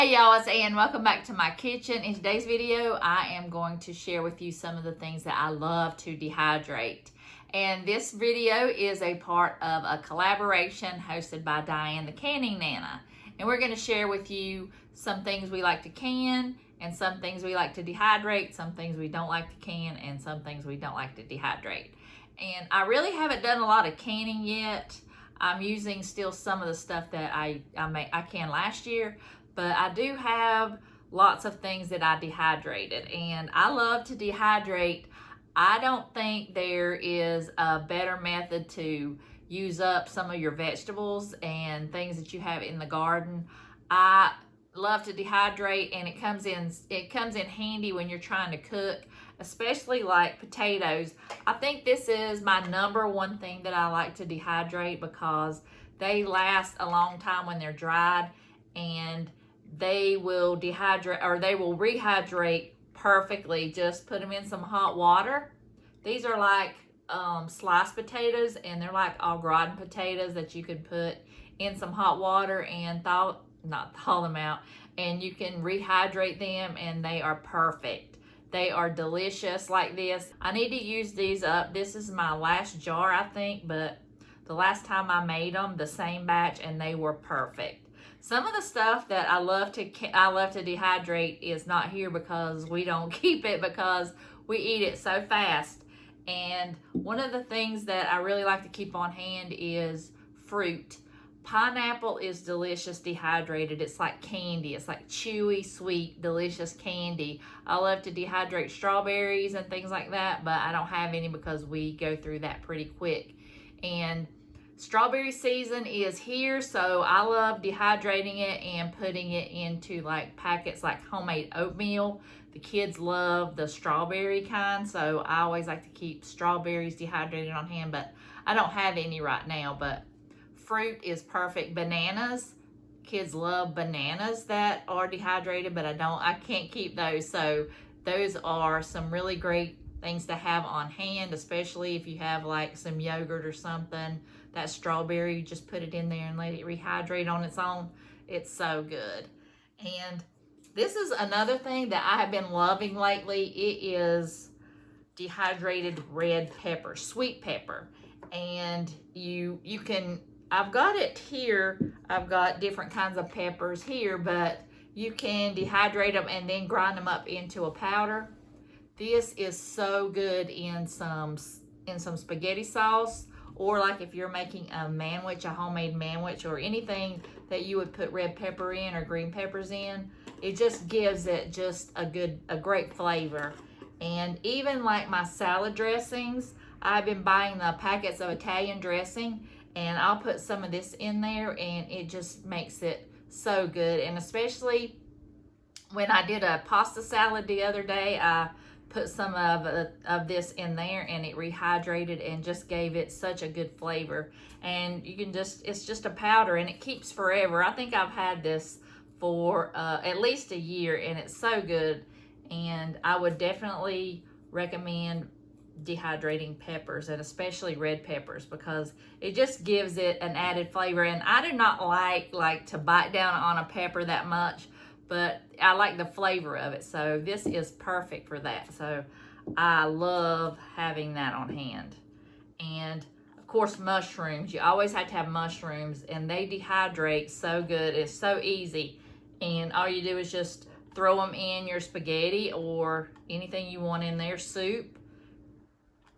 Hey y'all, it's Ann. Welcome back to my kitchen. In today's video, I am going to share with you some of the things that I love to dehydrate. And this video is a part of a collaboration hosted by Diane, the Canning Nana. And we're going to share with you some things we like to can, and some things we like to dehydrate, some things we don't like to can, and some things we don't like to dehydrate. And I really haven't done a lot of canning yet. I'm using still some of the stuff that I canned last year. But I do have lots of things that I dehydrated, and I love to dehydrate. I don't think there is a better method to use up some of your vegetables and things that you have in the garden. I love to dehydrate, and it comes in handy when you're trying to cook, especially like potatoes. I think this is my number one thing that I like to dehydrate because they last a long time when they're dried, and they will dehydrate, or they will rehydrate perfectly. Just put them in some hot water. These are like sliced potatoes, and they're like au gratin potatoes that you could put in some hot water and not thaw them out, and you can rehydrate them, and they are perfect. They are delicious like this. I need to use these up. This is my last jar, I think, but the last time I made them, the same batch, and they were perfect. Some of the stuff that I love to dehydrate is not here because we don't keep it, because we eat it so fast. And one of the things that I really like to keep on hand is fruit. Pineapple is delicious dehydrated. It's like candy. It's like chewy, sweet, delicious candy. I love to dehydrate strawberries and things like that, but I don't have any because we go through that pretty quick. And strawberry season is here, so I love dehydrating it and putting it into like packets like homemade oatmeal. The kids love the strawberry kind, so I always like to keep strawberries dehydrated on hand, but I don't have any right now. But fruit is perfect. Bananas, kids love bananas that are dehydrated, but I can't keep those. So those are some really great things to have on hand, especially if you have like some yogurt or something. That strawberry, you just put it in there and let it rehydrate on its own. It's so good. And this is another thing that I have been loving lately. It is dehydrated red pepper, sweet pepper. And you can, I've got it here. I've got different kinds of peppers here, but you can dehydrate them and then grind them up into a powder. This is so good in some spaghetti sauce, or like if you're making a manwich, a homemade manwich, or anything that you would put red pepper in or green peppers in. It just gives it just a great flavor. And even like my salad dressings, I've been buying the packets of Italian dressing, and I'll put some of this in there, and it just makes it so good. And especially when I did a pasta salad the other day, I put some of this in there, and it rehydrated and just gave it such a good flavor. And you can it's just a powder, and it keeps forever. I think I've had this for at least a year, and it's so good. And I would definitely recommend dehydrating peppers, and especially red peppers, because it just gives it an added flavor. And I do not like to bite down on a pepper that much, but I like the flavor of it. So this is perfect for that. So I love having that on hand. And of course, mushrooms. You always have to have mushrooms, and they dehydrate so good. It's so easy. And all you do is just throw them in your spaghetti or anything you want in there, soup.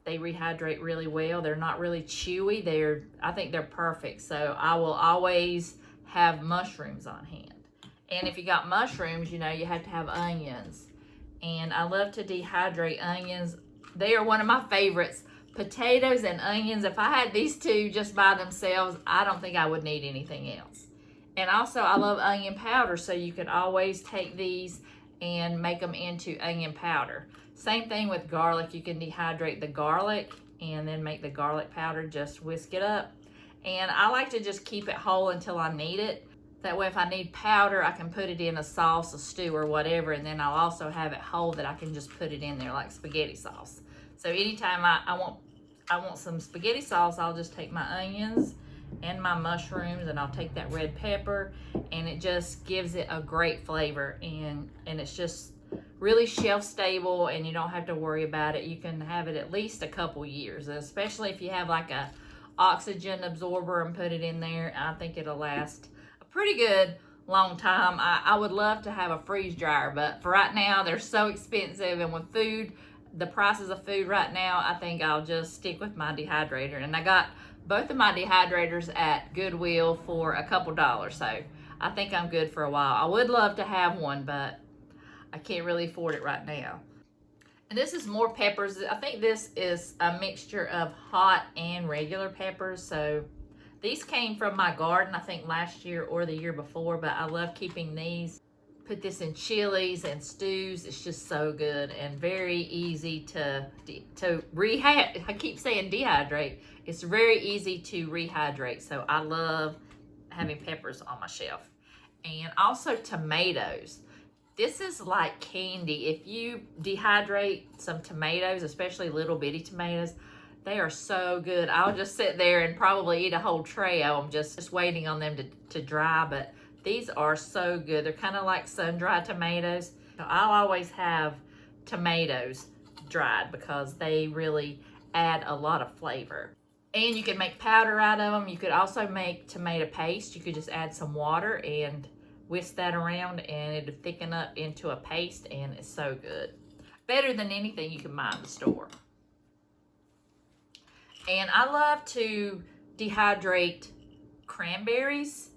They rehydrate really well. They're not really chewy. I think they're perfect. So I will always have mushrooms on hand. And if you got mushrooms, you have to have onions. And I love to dehydrate onions. They are one of my favorites. Potatoes and onions. If I had these two just by themselves, I don't think I would need anything else. And also, I love onion powder, so you can always take these and make them into onion powder. Same thing with garlic. You can dehydrate the garlic and then make the garlic powder, just whisk it up. And I like to just keep it whole until I need it. That way, if I need powder, I can put it in a sauce, a stew, or whatever, and then I'll also have it whole that I can just put it in there like spaghetti sauce. So anytime I want some spaghetti sauce, I'll just take my onions and my mushrooms, and I'll take that red pepper, and it just gives it a great flavor, and it's just really shelf stable, and you don't have to worry about it. You can have it at least a couple years, especially if you have like a oxygen absorber and put it in there. I think it'll last a pretty good long time. I would love to have a freeze dryer, but for right now they're so expensive, and with food, the prices of food right now, I think I'll just stick with my dehydrator. And I got both of my dehydrators at Goodwill for a couple dollars, so I think I'm good for a while. I would love to have one, but I can't really afford it right now. And this is more peppers. I think this is a mixture of hot and regular peppers. So these came from my garden, I think last year or the year before, but I love keeping these. Put this in chilies and stews. It's just so good and very easy to rehydrate. I keep saying dehydrate. It's very easy to rehydrate. So I love having peppers on my shelf. And also tomatoes. This is like candy. If you dehydrate some tomatoes, especially little bitty tomatoes, they are so good. I'll just sit there and probably eat a whole tray of them, just waiting on them to dry, but these are so good. They're kind of like sun-dried tomatoes. So I'll always have tomatoes dried because they really add a lot of flavor. And you can make powder out of them. You could also make tomato paste. You could just add some water and whisk that around, and it'll thicken up into a paste, and it's so good. Better than anything you can buy in the store. And I love to dehydrate cranberries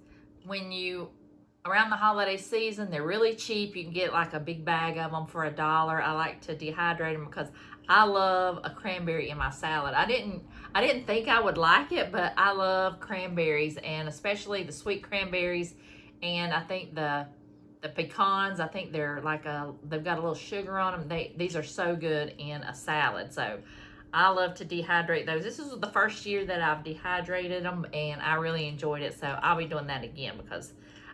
around the holiday season. They're really cheap. You can get like a big bag of them for $1. I like to dehydrate them because I love a cranberry in my salad. I didn't think I would like it, but I love cranberries, and especially the sweet cranberries. And I think the pecans, I think they're like they've got a little sugar on them. These are so good in a salad. So I love to dehydrate those. This is the first year that I've dehydrated them, and I really enjoyed it. So I'll be doing that again because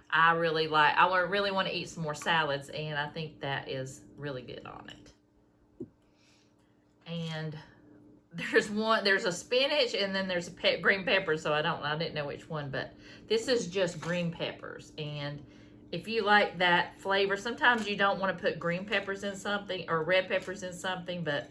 I really want to eat some more salads, and I think that is really good on it. And there's a spinach, and then there's a green pepper, so I didn't know which one, but this is just green peppers. And if you like that flavor, sometimes you don't want to put green peppers in something or red peppers in something, but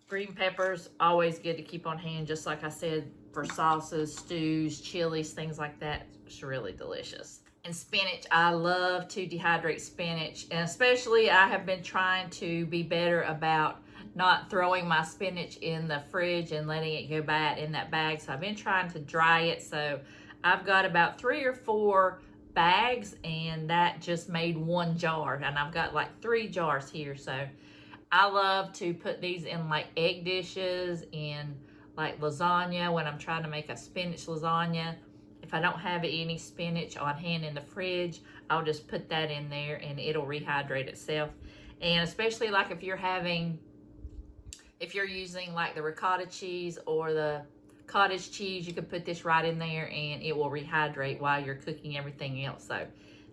green peppers, always good to keep on hand, just like I said, for sauces, stews, chilies, things like that. It's really delicious. And spinach, I love to dehydrate spinach, and especially I have been trying to be better about not throwing my spinach in the fridge and letting it go bad in that bag. So I've been trying to dry it. So I've got about 3 or 4 bags, and that just made 1 jar. And I've got like 3 jars here. So I love to put these in like egg dishes, in like lasagna when I'm trying to make a spinach lasagna. If I don't have any spinach on hand in the fridge, I'll just put that in there and it'll rehydrate itself. And especially like if you're using like the ricotta cheese or the cottage cheese, you can put this right in there and it will rehydrate while you're cooking everything else. So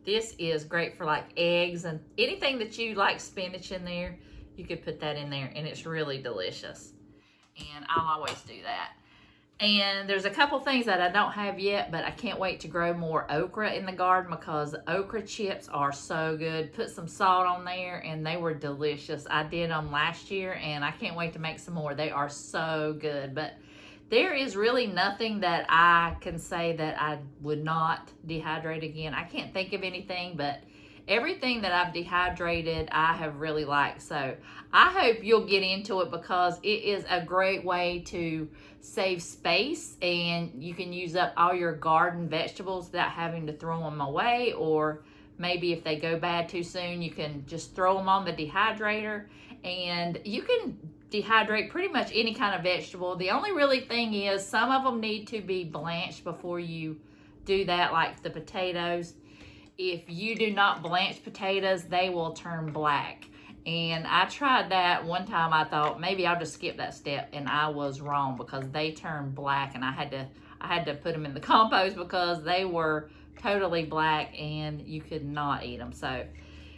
this is great for like eggs and anything that you like spinach in there, you could put that in there, and it's really delicious. And I'll always do that. And there's a couple things that I don't have yet, but I can't wait to grow more okra in the garden because okra chips are so good. Put some salt on there and they were delicious. I did them last year and I can't wait to make some more. They are so good. But there is really nothing that I can say that I would not dehydrate again. I can't think of anything, but everything that I've dehydrated, I have really liked. So I hope you'll get into it because it is a great way to save space, and you can use up all your garden vegetables without having to throw them away, or maybe if they go bad too soon, you can just throw them on the dehydrator, and you can dehydrate pretty much any kind of vegetable. The only really thing is some of them need to be blanched before you do that, like the potatoes. If you do not blanch potatoes, they will turn black. And I tried that one time. I thought maybe I'll just skip that step, and I was wrong because they turned black, and I had to put them in the compost because they were totally black and you could not eat them. So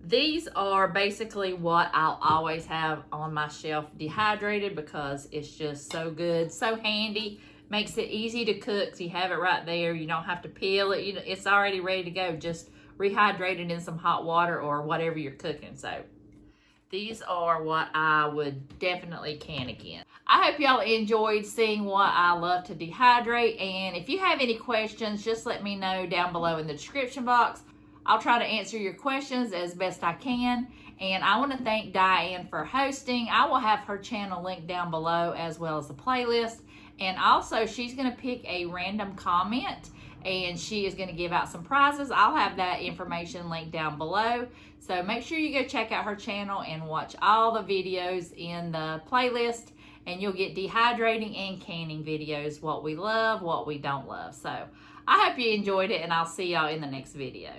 these are basically what I'll always have on my shelf dehydrated because it's just so good, so handy. Makes it easy to cook, so you have it right there. You don't have to peel it. It's already ready to go. Just rehydrate it in some hot water or whatever you're cooking. So these are what I would definitely can again. I hope y'all enjoyed seeing what I love to dehydrate. And if you have any questions, just let me know down below in the description box. I'll try to answer your questions as best I can. And I want to thank Diane for hosting. I will have her channel linked down below as well as the playlist. And also, she's going to pick a random comment and she is going to give out some prizes. I'll have that information linked down below. So make sure you go check out her channel and watch all the videos in the playlist. And you'll get dehydrating and canning videos, what we love, what we don't love. So I hope you enjoyed it, and I'll see y'all in the next video.